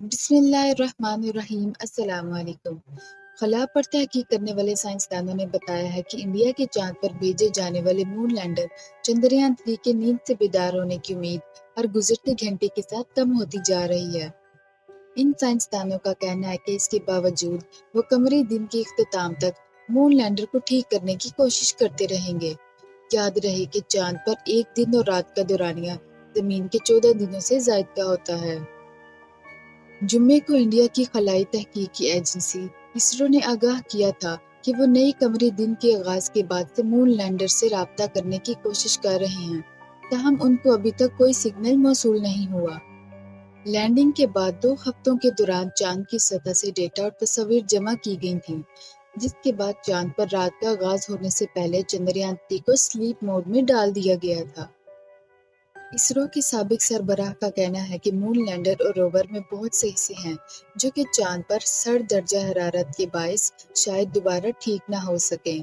بسم اللہ الرحمن الرحیم۔ السلام علیکم۔ خلا پر تحقیق کرنے والے سائنسدانوں نے بتایا ہے کہ انڈیا کے چاند پر بھیجے جانے والے مون لینڈر چندریان 3 کے نیند سے بیدار ہونے کی امید ہر گزرتے گھنٹے کے ساتھ کم ہوتی جا رہی ہے۔ ان سائنسدانوں کا کہنا ہے کہ اس کے باوجود وہ قمری دن کے اختتام تک مون لینڈر کو ٹھیک کرنے کی کوشش کرتے رہیں گے۔ یاد رہے کہ چاند پر ایک دن اور رات کا دورانیہ زمین کے 14 دنوں سے زائد کا ہوتا ہے۔ جمعے کو انڈیا کی خلائی تحقیقی ایجنسی اسرو نے آگاہ کیا تھا کہ وہ نئی قمری دن کے آغاز کے بعد سے مون لینڈر سے رابطہ کرنے کی کوشش کر رہے ہیں، تاہم ان کو ابھی تک کوئی سگنل موصول نہیں ہوا۔ لینڈنگ کے بعد 2 ہفتوں کے دوران چاند کی سطح سے ڈیٹا اور تصاویر جمع کی گئی تھیں، جس کے بعد چاند پر رات کا آغاز ہونے سے پہلے چندریان 3 کو سلیپ موڈ میں ڈال دیا گیا تھا۔ اسرو کے سابق سربراہ کا کہنا ہے کہ مون لینڈر اور روور میں بہت سے حصے ہیں جو کہ چاند پر سرد درجہ حرارت کے باعث شاید دوبارہ ٹھیک نہ ہو سکیں۔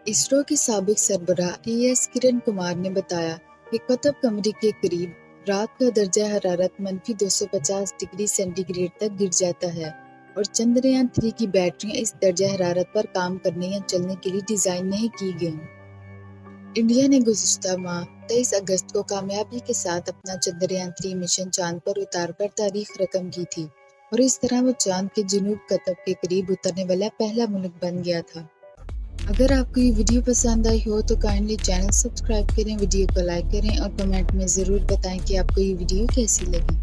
اسرو کے سابق سربراہ ایس کرن کمار نے بتایا کہ قطب قمری کے قریب رات کا درجہ حرارت -250 ڈگری سینٹی گریڈ تک گر جاتا ہے اور چندریان 3 کی بیٹریاں اس درجہ حرارت پر کام کرنے یا چلنے کے لیے ڈیزائن نہیں کی گئیں۔ انڈیا نے گزشتہ ماہ 23 اگست کو کامیابی کے ساتھ اپنا چندریان 3 مشن چاند پر اتار کر تاریخ رقم کی تھی اور اس طرح وہ چاند کے جنوب قطب کے قریب اترنے والا پہلا ملک بن گیا تھا۔ اگر آپ کو یہ ویڈیو پسند آئی ہو تو کائنڈلی چینل سبسکرائب کریں، ویڈیو کو لائک کریں اور کمنٹ میں ضرور بتائیں کہ آپ کو یہ ویڈیو کیسی لگی۔